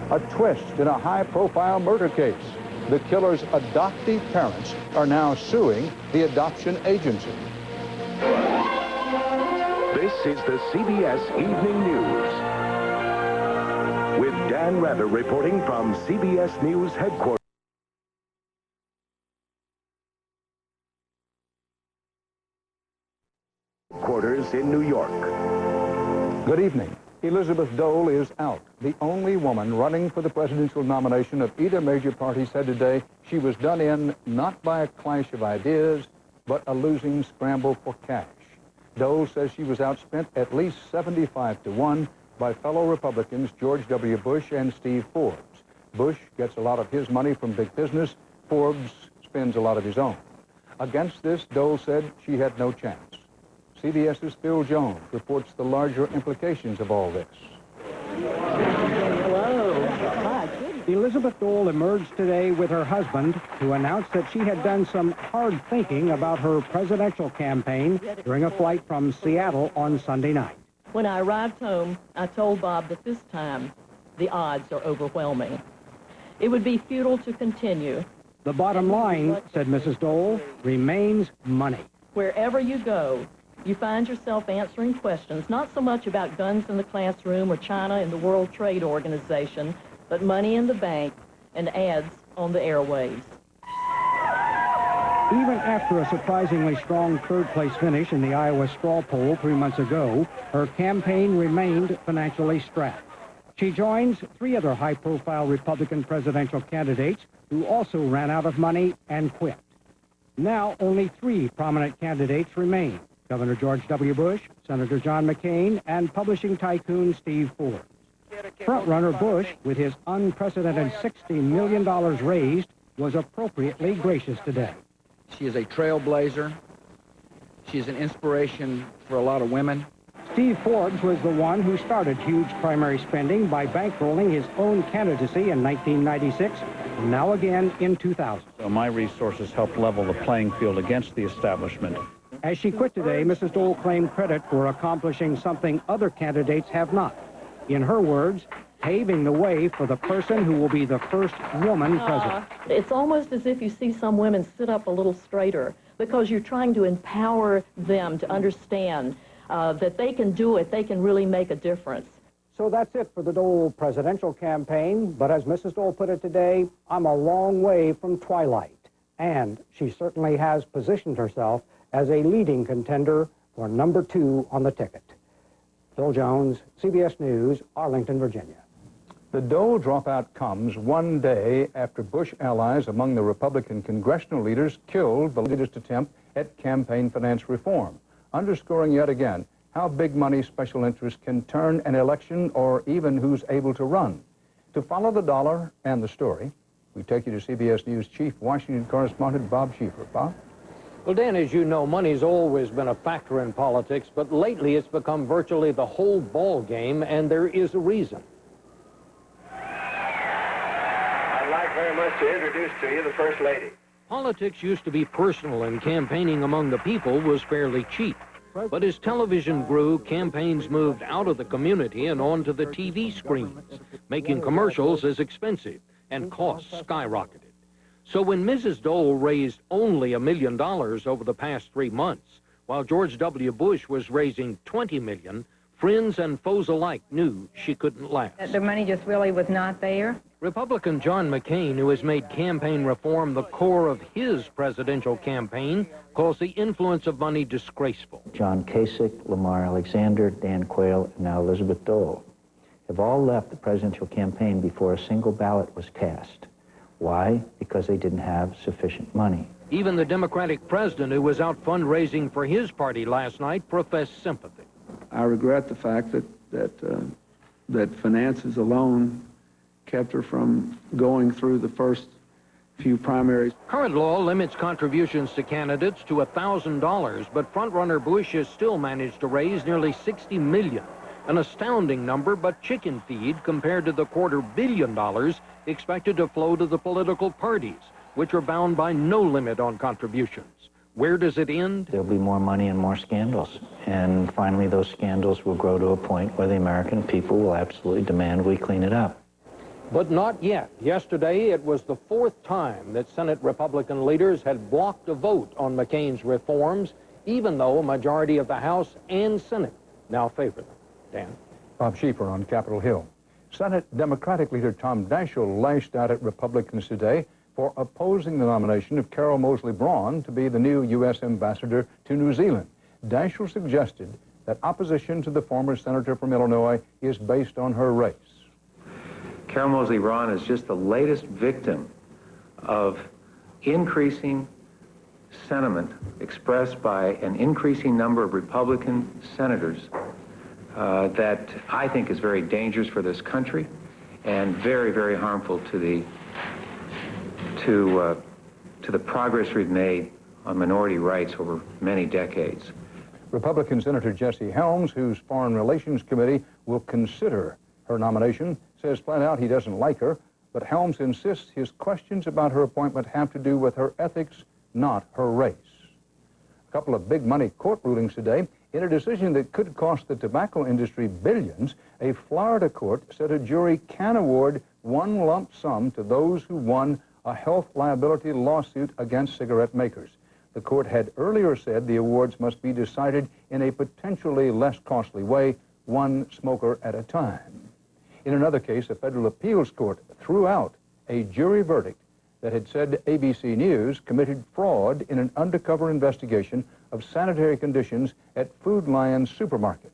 A twist in a high-profile murder case. The killer's adoptive parents are now suing the adoption agency. This is the CBS Evening News. With Dan Rather reporting from CBS News headquarters. In New York. Good evening. Elizabeth Dole is out. The only woman running for the presidential nomination of either major party said today she was done in not by a clash of ideas, but a losing scramble for cash. Dole says she was outspent at least 75-1 by fellow Republicans George W. Bush and Steve Forbes. Bush gets a lot of his money from big business. Forbes spends a lot of his own. Against this, Dole said she had no chance. CBS's Phil Jones reports the larger implications of all this. Hello. Hi. Elizabeth Dole emerged today with her husband to announce that she had done some hard thinking about her presidential campaign during a flight from Seattle on Sunday night. When I arrived home, I told Bob that this time the odds are overwhelming. It would be futile to continue. The bottom line, said Mrs. Dole, remains money. Wherever you go, you find yourself answering questions, not so much about guns in the classroom or China in the World Trade Organization, but money in the bank and ads on the airwaves. Even after a surprisingly strong third-place finish in the Iowa straw poll 3 months ago, her campaign remained financially strapped. She joins 3 other high-profile Republican presidential candidates who also ran out of money and quit. Now only 3 prominent candidates remain: Governor George W. Bush, Senator John McCain, and publishing tycoon Steve Forbes. Frontrunner Bush, with his unprecedented $60 million raised, was appropriately gracious today. She is a trailblazer. She's an inspiration for a lot of women. Steve Forbes was the one who started huge primary spending by bankrolling his own candidacy in 1996, and now again in 2000. So my resources helped level the playing field against the establishment. As she quit today, Mrs. Dole claimed credit for accomplishing something other candidates have not. In her words, paving the way for the person who will be the first woman president. It's almost as if you see some women sit up a little straighter because you're trying to empower them to understand that they can do it, they can really make a difference. So that's it for the Dole presidential campaign, but as Mrs. Dole put it today, I'm a long way from twilight. And she certainly has positioned herself as a leading contender for number 2 on the ticket. Phil Jones, CBS News, Arlington, Virginia. The Dole dropout comes one day after Bush allies among the Republican congressional leaders killed the latest attempt at campaign finance reform, underscoring yet again how big money special interests can turn an election or even who's able to run. To follow the dollar and the story, we take you to CBS News Chief Washington Correspondent Bob Schieffer. Bob? Well, Dan, as you know, money's always been a factor in politics, but lately it's become virtually the whole ball game, and there is a reason. I'd like very much to introduce to you the First Lady. Politics used to be personal, and campaigning among the people was fairly cheap. But as television grew, campaigns moved out of the community and onto the TV screens, making commercials as expensive, and costs skyrocketed. So when Mrs. Dole raised only $1 million over the past 3 months, while George W. Bush was raising $20 million, friends and foes alike knew she couldn't last. The money just really was not there. Republican John McCain, who has made campaign reform the core of his presidential campaign, calls the influence of money disgraceful. John Kasich, Lamar Alexander, Dan Quayle, and now Elizabeth Dole have all left the presidential campaign before a single ballot was cast. Why? Because they didn't have sufficient money. Even the Democratic president, who was out fundraising for his party last night, professed sympathy. I regret the fact that finances alone kept her from going through the first few primaries. Current law limits contributions to candidates to $1,000, but frontrunner Bush has still managed to raise nearly $60 million. An astounding number, but chicken feed compared to the $250 million expected to flow to the political parties, which are bound by no limit on contributions. Where does it end? There'll be more money and more scandals. And finally, those scandals will grow to a point where the American people will absolutely demand we clean it up. But not yet. Yesterday, it was the fourth time that Senate Republican leaders had blocked a vote on McCain's reforms, even though a majority of the House and Senate now favor them. Dan? Bob Schieffer on Capitol Hill. Senate Democratic leader Tom Daschle lashed out at Republicans today for opposing the nomination of Carol Moseley Braun to be the new U.S. ambassador to New Zealand. Daschle suggested that opposition to the former senator from Illinois is based on her race. Carol Moseley Braun is just the latest victim of increasing sentiment expressed by an increasing number of Republican senators that I think is very dangerous for this country and very, very harmful to the progress we've made on minority rights over many decades. Republican Senator Jesse Helms, whose Foreign Relations Committee will consider her nomination, says flat out he doesn't like her, but Helms insists his questions about her appointment have to do with her ethics, not her race. A couple of big money court rulings today. In a decision that could cost the tobacco industry billions, a Florida court said a jury can award one lump sum to those who won a health liability lawsuit against cigarette makers. The court had earlier said the awards must be decided in a potentially less costly way, one smoker at a time. In another case, a federal appeals court threw out a jury verdict that had said ABC News committed fraud in an undercover investigation of sanitary conditions at Food Lion supermarkets.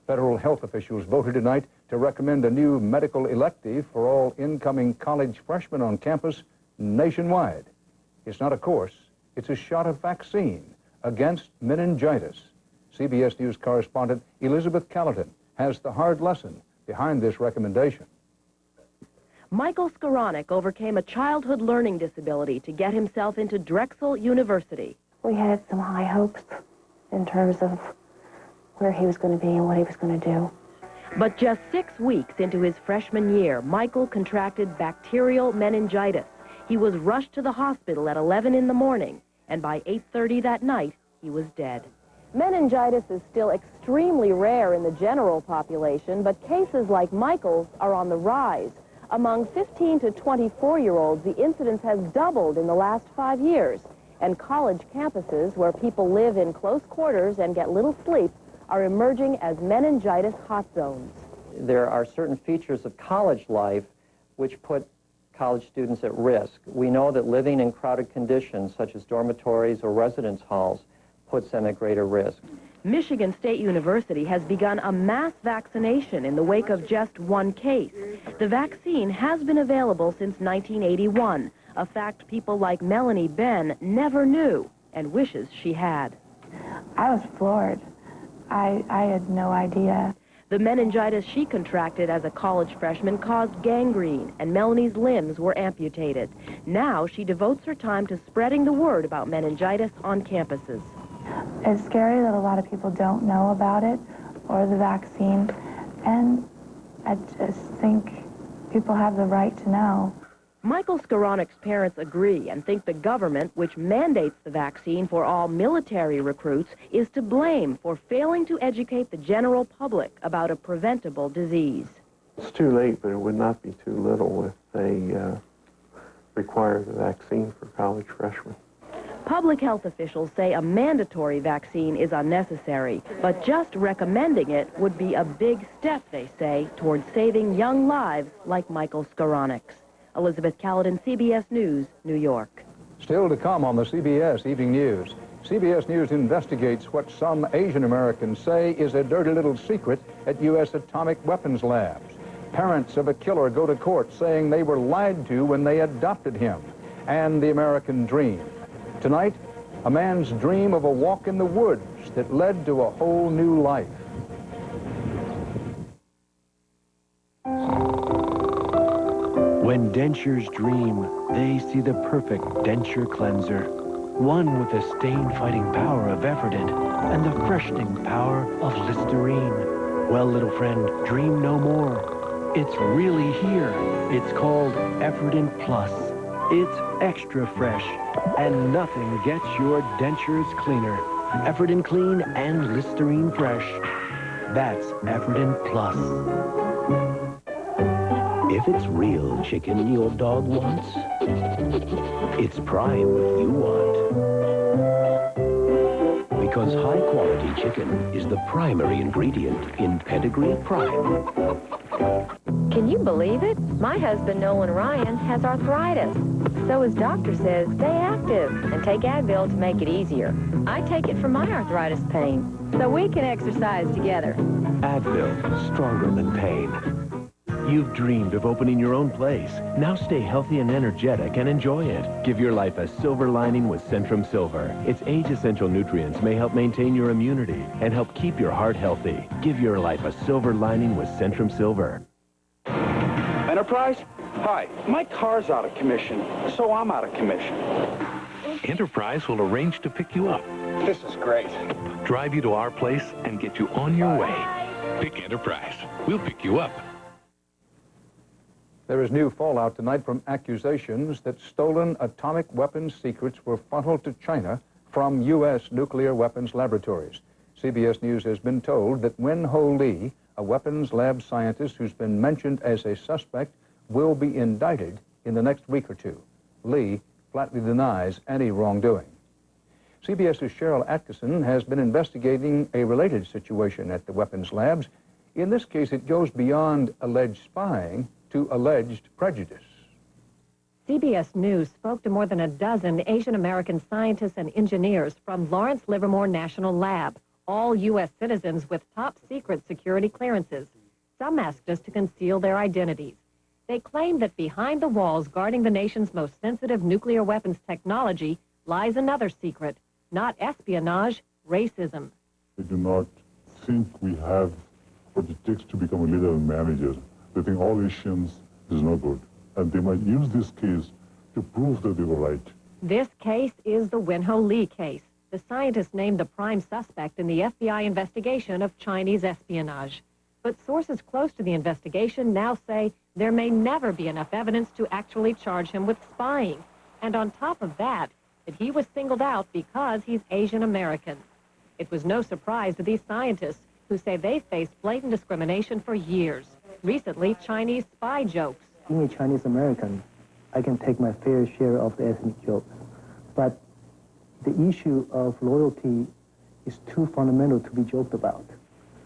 Federal health officials voted tonight to recommend a new medical elective for all incoming college freshmen on campus nationwide. It's not a course, it's a shot of vaccine against meningitis. CBS News correspondent Elizabeth Callahan has the hard lesson behind this recommendation. Michael Skowronek overcame a childhood learning disability to get himself into Drexel University. We had some high hopes in terms of where he was going to be and what he was going to do. But just 6 weeks into his freshman year, Michael contracted bacterial meningitis. He was rushed to the hospital at 11 in the morning, and by 8:30 that night, he was dead. Meningitis is still extremely rare in the general population, but cases like Michael's are on the rise. Among 15 to 24-year-olds, the incidence has doubled in the last 5 years, and college campuses where people live in close quarters and get little sleep are emerging as meningitis hot zones. There are certain features of college life which put college students at risk. We know that living in crowded conditions, such as dormitories or residence halls, puts them at greater risk. Michigan State University has begun a mass vaccination in the wake of just one case. The vaccine has been available since 1981, a fact people like Melanie Ben never knew and wishes she had. I was floored. I had no idea. The meningitis she contracted as a college freshman caused gangrene, and Melanie's limbs were amputated. Now she devotes her time to spreading the word about meningitis on campuses. It's scary that a lot of people don't know about it or the vaccine, and I just think people have the right to know. Michael Skowronek's parents agree and think the government, which mandates the vaccine for all military recruits, is to blame for failing to educate the general public about a preventable disease. It's too late, but it would not be too little if they require the vaccine for college freshmen. Public health officials say a mandatory vaccine is unnecessary, but just recommending it would be a big step, they say, toward saving young lives like Michael Skowronek's. Elizabeth Callahan, CBS News, New York. Still to come on the CBS Evening News. CBS News investigates what some Asian Americans say is a dirty little secret at U.S. atomic weapons labs. Parents of a killer go to court saying they were lied to when they adopted him. And the American dream. Tonight, a man's dream of a walk in the woods that led to a whole new life. When dentures dream, they see the perfect denture cleanser. One with the stain-fighting power of Efferdent and the freshening power of Listerine. Well, little friend, dream no more. It's really here. It's called Efferdent Plus. It's extra fresh, and nothing gets your dentures cleaner. Efferdent Clean and Listerine Fresh. That's Efferdent Plus. If it's real chicken your dog wants, it's Prime you want. Because high-quality chicken is the primary ingredient in Pedigree Prime. Can you believe it? My husband, Nolan Ryan, has arthritis. So his doctor says stay active and take Advil to make it easier. I take it for my arthritis pain. So we can exercise together. Advil, stronger than pain. You've dreamed of opening your own place. Now stay healthy and energetic and enjoy it. Give your life a silver lining with Centrum Silver. Its age-essential nutrients may help maintain your immunity and help keep your heart healthy. Give your life a silver lining with Centrum Silver. Enterprise? Hi, my car's out of commission, so I'm out of commission. Enterprise will arrange to pick you up, This is great. drive you to our place, and get you on your way. Pick Enterprise. We'll pick you up. There is new fallout tonight from accusations that stolen atomic weapons secrets were funneled to China from U.S. nuclear weapons laboratories. CBS News has been told that Wen Ho Lee, a weapons lab scientist who's been mentioned as a suspect, will be indicted in the next week or two. Lee flatly denies any wrongdoing. CBS's Cheryl Atkinson has been investigating a related situation at the weapons labs. In this case, it goes beyond alleged spying to alleged prejudice. CBS News spoke to more than a dozen Asian American scientists and engineers from Lawrence Livermore National Lab, all U.S. citizens with top secret security clearances. Some asked us to conceal their identities. They claim that behind the walls guarding the nation's most sensitive nuclear weapons technology lies another secret, not espionage, racism. They do not think we have what it takes to become a leader and manager. They think all Asians is no good. And they might use this case to prove that they were right. This case is the Wen Ho Lee case. The scientist named the prime suspect in the FBI investigation of Chinese espionage. But sources close to the investigation now say there may never be enough evidence to actually charge him with spying. And on top of that he was singled out because he's Asian American. It was no surprise to these scientists who say they've faced blatant discrimination for years. Recently, Chinese spy jokes. Being a Chinese American, I can take my fair share of the ethnic jokes. But the issue of loyalty is too fundamental to be joked about.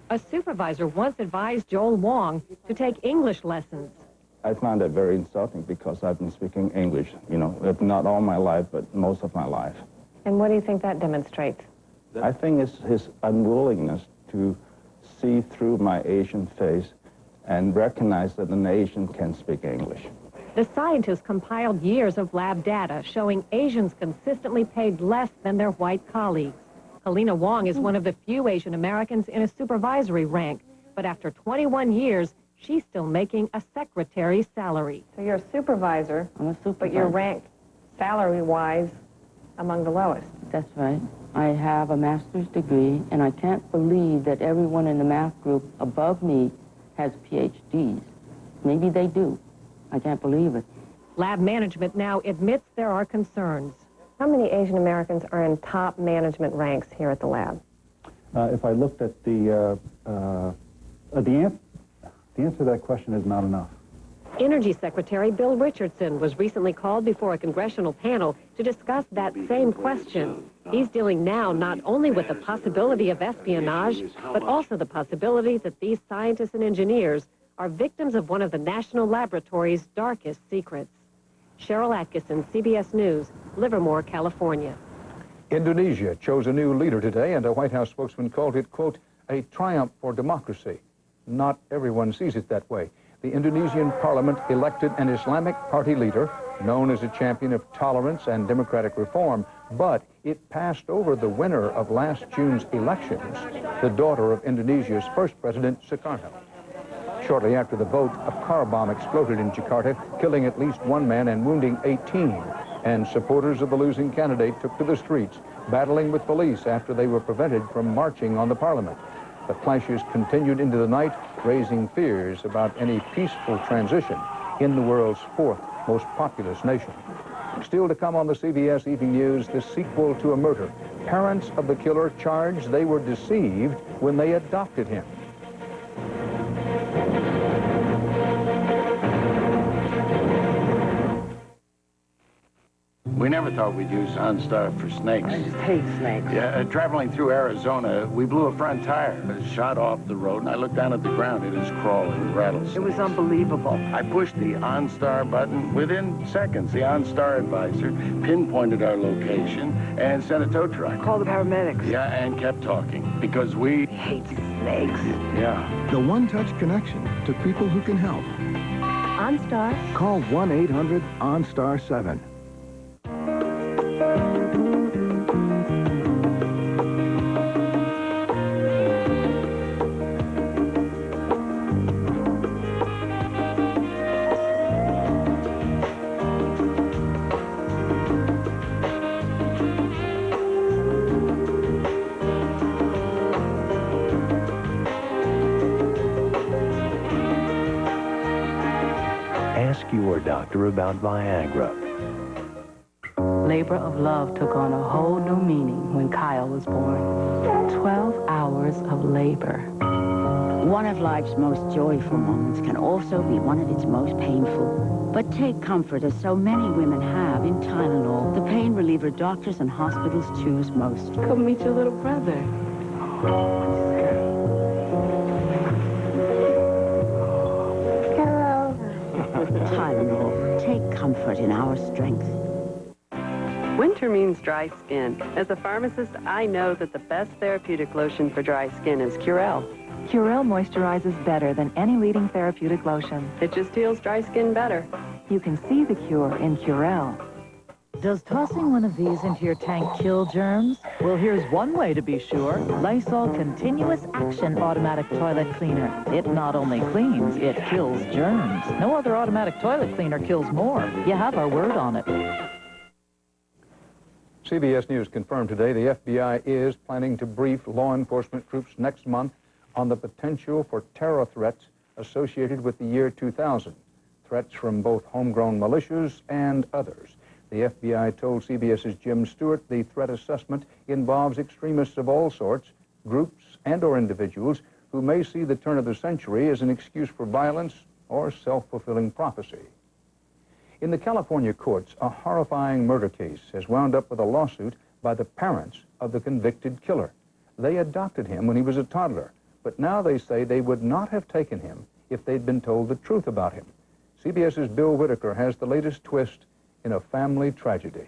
A supervisor once advised Joel Wong to take English lessons. I find that very insulting because I've been speaking English, if not all my life, but most of my life. And what do you think that demonstrates? I think it's his unwillingness to see through my Asian face and recognize that an Asian can speak English. The scientists compiled years of lab data showing Asians consistently paid less than their white colleagues. Helena Wong is one of the few Asian Americans in a supervisory rank, but after 21 years, she's still making a secretary's salary. So you're a supervisor, I'm a supervisor. but you're ranked salary-wise among the lowest. That's right. I have a master's degree, and I can't believe that everyone in the math group above me has PhDs. Maybe they do. I can't believe it. Lab management now admits there are concerns. How many Asian Americans are in top management ranks here at the lab? If I looked at the answer to that question is not enough. Energy Secretary Bill Richardson was recently called before a congressional panel to discuss that same question. He's dealing now not only with the possibility of espionage, but also the possibility that these scientists and engineers are victims of one of the national laboratory's darkest secrets. Cheryl Atkinson, CBS News, Livermore, California. Indonesia chose a new leader today, and a White House spokesman called it, quote, a triumph for democracy. Not everyone sees it that way. The Indonesian parliament elected an Islamic party leader known as a champion of tolerance and democratic reform, but it passed over the winner of last June's elections, the daughter of Indonesia's first president, Sukarno. Shortly after the vote, a car bomb exploded in Jakarta, killing at least one man and wounding 18. And supporters of the losing candidate took to the streets, battling with police after they were prevented from marching on the parliament. The clashes continued into the night, raising fears about any peaceful transition in the world's fourth most populous nation. Still to come on the CBS Evening News, the sequel to a murder. Parents of the killer charged they were deceived when they adopted him. never thought we'd use OnStar for snakes. I just hate snakes. Yeah, traveling through Arizona, we blew a front tire. It shot off the road, and I looked down at the ground. It was crawling, rattlesnake. It was unbelievable. I pushed the OnStar button. Within seconds, the OnStar advisor pinpointed our location and sent a tow truck. Call the paramedics. Yeah, and kept talking, because we hate snakes. Yeah. The one-touch connection to people who can help. OnStar. Call 1-800-OnStar-7. Ask your doctor about Viagra. Labor of love took on a whole new meaning when Kyle was born. 12 hours of labor. One of life's most joyful moments can also be one of its most painful. But take comfort, as so many women have, in Tylenol, the pain reliever doctors and hospitals choose most. Come meet your little brother. Tylenol, take comfort in our strength. Winter means dry skin. As a pharmacist, I know that the best therapeutic lotion for dry skin is Curel. Curel moisturizes better than any leading therapeutic lotion. It just heals dry skin better. You can see the cure in Curel. Does tossing one of these into your tank kill germs? Well, here's one way to be sure. Lysol Continuous Action Automatic Toilet Cleaner. It not only cleans, it kills germs. No other automatic toilet cleaner kills more. You have our word on it. CBS News confirmed today the FBI is planning to brief law enforcement troops next month on the potential for terror threats associated with the year 2000. Threats from both homegrown militias and others. The FBI told CBS's Jim Stewart the threat assessment involves extremists of all sorts, groups and/or individuals who may see the turn of the century as an excuse for violence or self-fulfilling prophecy. In the California courts, a horrifying murder case has wound up with a lawsuit by the parents of the convicted killer. They adopted him when he was a toddler, but now they say they would not have taken him if they'd been told the truth about him. CBS's Bill Whitaker has the latest twist in a family tragedy.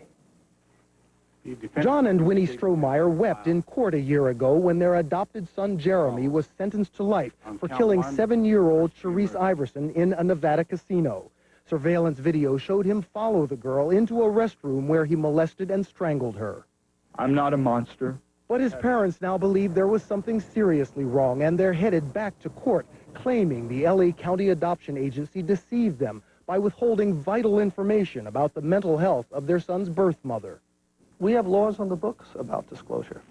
John and Winnie Strohmeyer wept in court a year ago when their adopted son Jeremy was sentenced to life for killing 7-year-old Sharice Iverson in a Nevada casino. Surveillance video showed him follow the girl into a restroom where he molested and strangled her. I'm not a monster. But his parents now believe there was something seriously wrong, and they're headed back to court, claiming the LA County Adoption Agency deceived them by withholding vital information about the mental health of their son's birth mother. We have laws on the books about disclosure.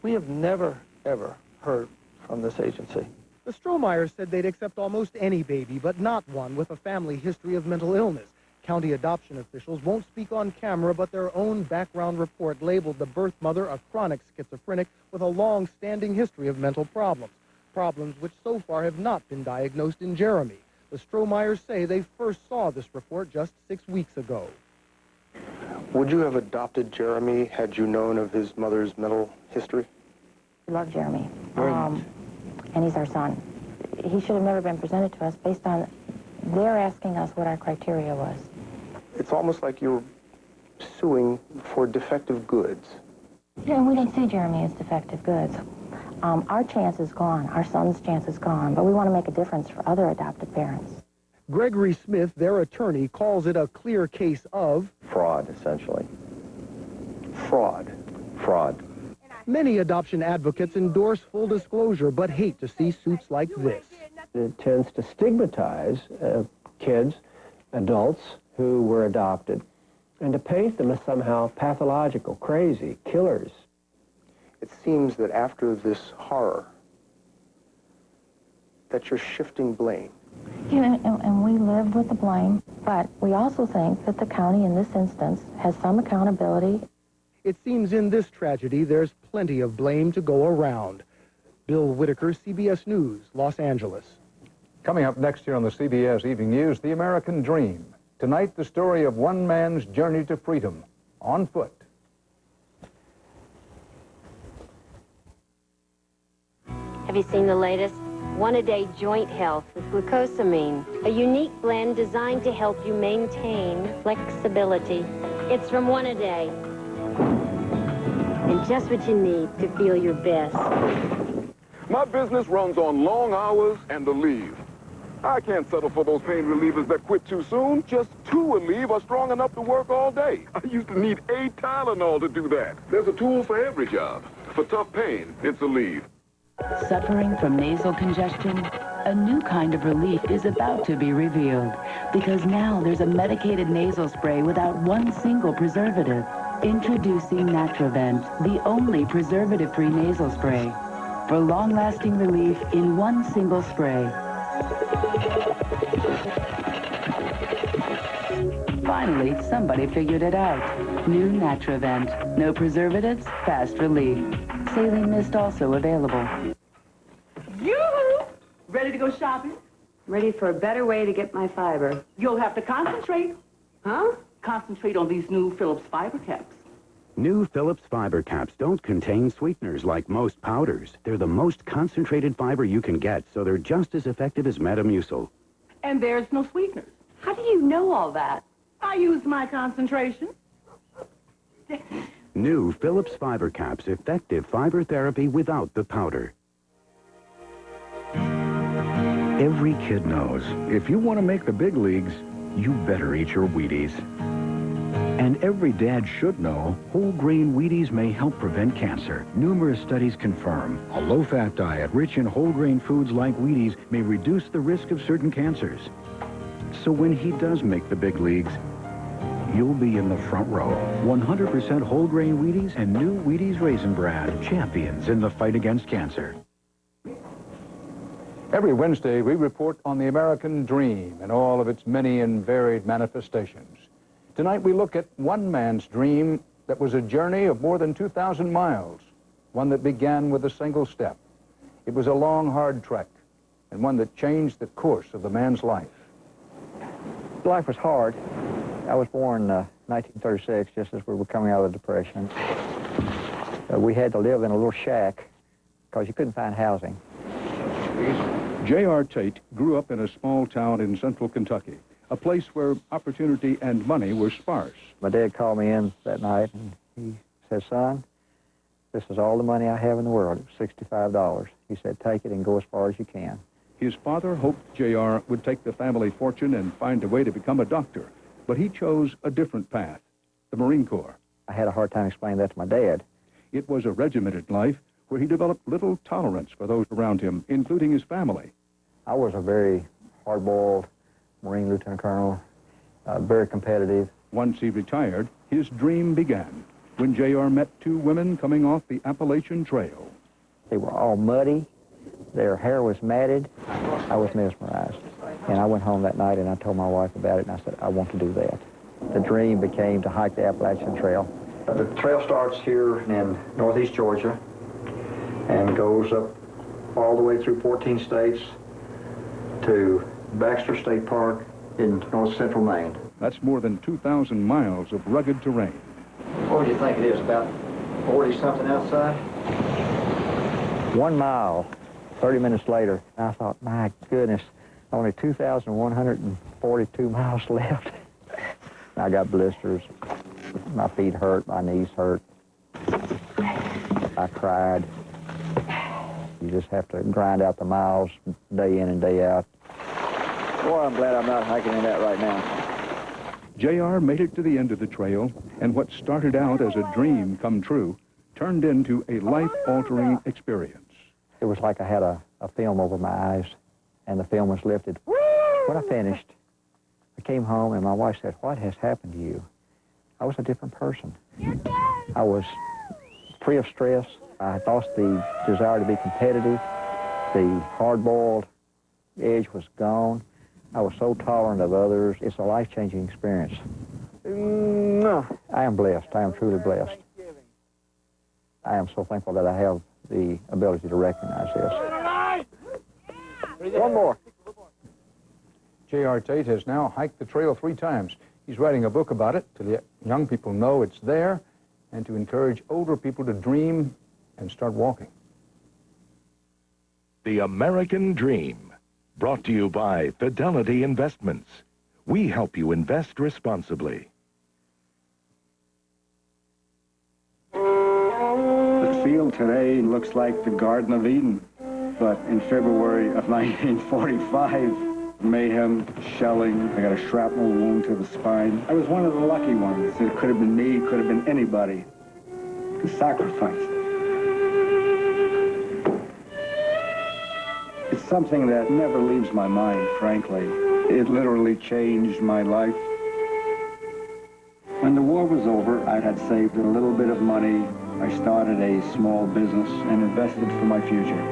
We have never, ever heard from this agency. The Strohmeyers said they'd accept almost any baby, but not one with a family history of mental illness. County adoption officials won't speak on camera, but their own background report labeled the birth mother a chronic schizophrenic with a long-standing history of mental problems, problems which so far have not been diagnosed in Jeremy. The Strohmeyers say they first saw this report just 6 weeks ago. Would you have adopted Jeremy had you known of his mother's mental history? We love Jeremy, and he's our son. He should have never been presented to us based on their asking us what our criteria was. It's almost like you're suing for defective goods. Yeah, and we didn't see Jeremy as defective goods. Our chance is gone. Our son's chance is gone, but we want to make a difference for other adopted parents. Gregory Smith, their attorney, calls it a clear case of fraud, essentially. Fraud. Fraud. Many adoption advocates endorse full disclosure, but hate to see suits like this. It tends to stigmatize kids, adults who were adopted, and to paint them as somehow pathological, crazy, killers. It seems that after this horror, that you're shifting blame. Yeah, and we live with the blame, but we also think that the county in this instance has some accountability. It seems in this tragedy there's plenty of blame to go around. Bill Whitaker, CBS News, Los Angeles. Coming up next here on the CBS Evening News, the American Dream. Tonight, the story of one man's journey to freedom, on foot. Have you seen the latest? One-a-day joint health with glucosamine, a unique blend designed to help you maintain flexibility. It's from One-a-day. And just what you need to feel your best. My business runs on long hours and a leave. I can't settle for those pain relievers that quit too soon. Just 2 Aleve are strong enough to work all day. I used to need 8 Tylenol to do that. There's a tool for every job. For tough pain, it's Aleve. Suffering from nasal congestion? A new kind of relief is about to be revealed because now there's a medicated nasal spray without one single preservative. Introducing Natravent, the only preservative-free nasal spray for long-lasting relief in one single spray. Finally, somebody figured it out. New Natravent. No preservatives, fast relief. Saline mist also available. Yoo-hoo! Ready to go shopping? Ready for a better way to get my fiber. You'll have to concentrate. Huh? Concentrate on these new Phillips fiber caps. New Phillips fiber caps don't contain sweeteners like most powders. They're the most concentrated fiber you can get, so they're just as effective as Metamucil. And there's no sweeteners. How do you know all that? I used my concentration. New Phillips fiber caps, effective fiber therapy without the powder. Every kid knows if you want to make the big leagues, you better eat your Wheaties. And every dad should know whole grain Wheaties may help prevent cancer. Numerous studies confirm a low-fat diet rich in whole grain foods like Wheaties may reduce the risk of certain cancers. So when he does make the big leagues, you'll be in the front row. 100% whole grain Wheaties and new Wheaties Raisin Bran, champions in the fight against cancer. Every Wednesday, we report on the American dream and all of its many and varied manifestations. Tonight, we look at one man's dream that was a journey of more than 2,000 miles, one that began with a single step. It was a long, hard trek, and one that changed the course of the man's life. Life was hard. I was born in 1936, just as we were coming out of the Depression. We had to live in a little shack because you couldn't find housing. J.R. Tate grew up in a small town in central Kentucky, a place where opportunity and money were sparse. My dad called me in that night, and he said, "Son, this is all the money I have in the world." It was $65. He said, "Take it and go as far as you can." His father hoped J.R. would take the family fortune and find a way to become a doctor, but he chose a different path, the Marine Corps. I had a hard time explaining that to my dad. It was a regimented life where he developed little tolerance for those around him, including his family. I was a very hard-boiled Marine lieutenant colonel, very competitive. Once he retired, his dream began when J.R. met 2 women coming off the Appalachian Trail. They were all muddy. Their hair was matted. I was mesmerized. And I went home that night and I told my wife about it, and I said, I want to do that. The dream became to hike the Appalachian Trail. The trail starts here in northeast Georgia and goes up all the way through 14 states to Baxter State Park in north central Maine. That's more than 2,000 miles of rugged terrain. What do you think it is, about 40-something outside? 1 mile, 30 minutes later, I thought, my goodness, only 2,142 miles left. I got blisters. My feet hurt, my knees hurt. I cried. You just have to grind out the miles day in and day out. Boy, I'm glad I'm not hiking in that right now. J.R. made it to the end of the trail, and what started out as a dream come true turned into a life-altering experience. It was like I had a film over my eyes, and the film was lifted. When I finished, I came home, and my wife said, "What has happened to you?" I was a different person. I was free of stress. I lost the desire to be competitive. The hard-boiled edge was gone. I was so tolerant of others. It's a life-changing experience. I am blessed. I am truly blessed. I am so thankful that I have the ability to recognize this. One more. J.R. Tate has now hiked the trail 3 times. He's writing a book about it to let young people know it's there and to encourage older people to dream and start walking. The American Dream, brought to you by Fidelity Investments. We help you invest responsibly. The field today looks like the Garden of Eden, but in February of 1945, mayhem, shelling, I got a shrapnel wound to the spine. I was one of the lucky ones. It could have been me, could have been anybody who sacrificed. It's something that never leaves my mind, frankly. It literally changed my life. When the war was over, I had saved a little bit of money. I started a small business and invested for my future.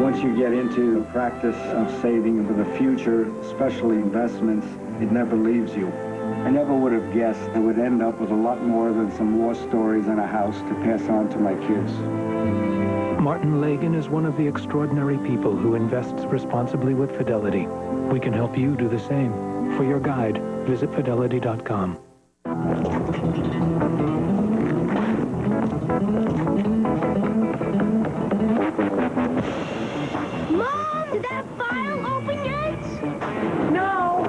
Once you get into the practice of saving for the future, especially investments, it never leaves you. I never would have guessed I would end up with a lot more than some war stories and a house to pass on to my kids. Martin Lagan is one of the extraordinary people who invests responsibly with Fidelity. We can help you do the same. For your guide, visit fidelity.com. Mom, did that file open yet? No.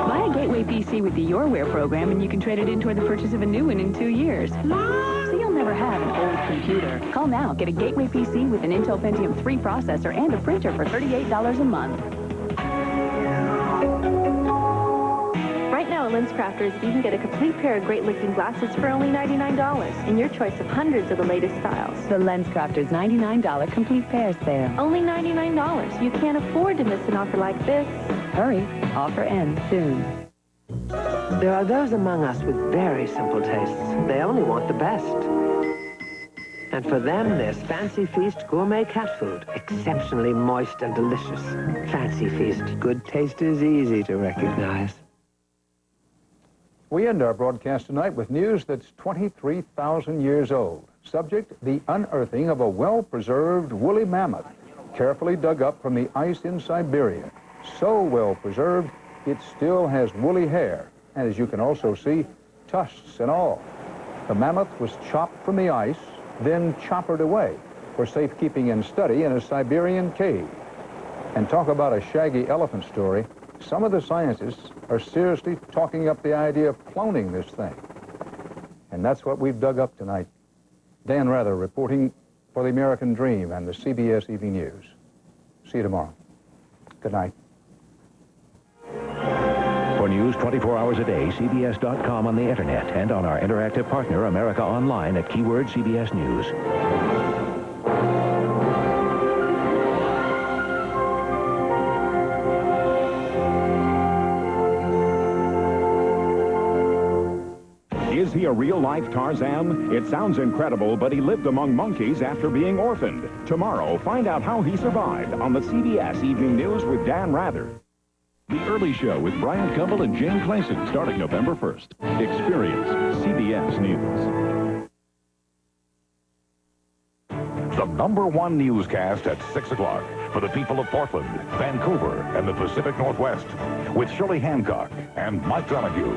Buy a Gateway PC with the YourWare program and you can trade it in toward the purchase of a new one in 2 years. Mom! So you'll never have an old computer. Call now. Get a Gateway PC with an Intel Pentium 3 processor and a printer for $38 a month. Right now at LensCrafters, you can get a complete pair of great-looking glasses for only $99 and your choice of hundreds of the latest styles. The LensCrafters $99 complete pair sale. Only $99. You can't afford to miss an offer like this. Hurry. Offer ends soon. There are those among us with very simple tastes. They only want the best. And for them, there's Fancy Feast gourmet cat food. Exceptionally moist and delicious. Fancy Feast. Good taste is easy to recognize. We end our broadcast tonight with news that's 23,000 years old. Subject, the unearthing of a well-preserved woolly mammoth, carefully dug up from the ice in Siberia. So well preserved, it still has woolly hair, and as you can also see, tusks and all. The mammoth was chopped from the ice, then choppered away for safekeeping and study in a Siberian cave. And talk about a shaggy elephant story. Some of the scientists are seriously talking up the idea of cloning this thing. And that's what we've dug up tonight. Dan Rather reporting for the American Dream and the CBS Evening News. See you tomorrow. Good night. For news 24 hours a day, CBS.com on the internet and on our interactive partner, America Online, at keyword CBS News. Is he a real-life Tarzan? It sounds incredible, but he lived among monkeys after being orphaned. Tomorrow, find out how he survived on the CBS Evening News with Dan Rather. The Early Show with Brian Gumbel and Jane Clayson starting November 1st. Experience CBS News. The #1 newscast at 6 o'clock for the people of Portland, Vancouver, and the Pacific Northwest with Shirley Hancock and Mike Donahue.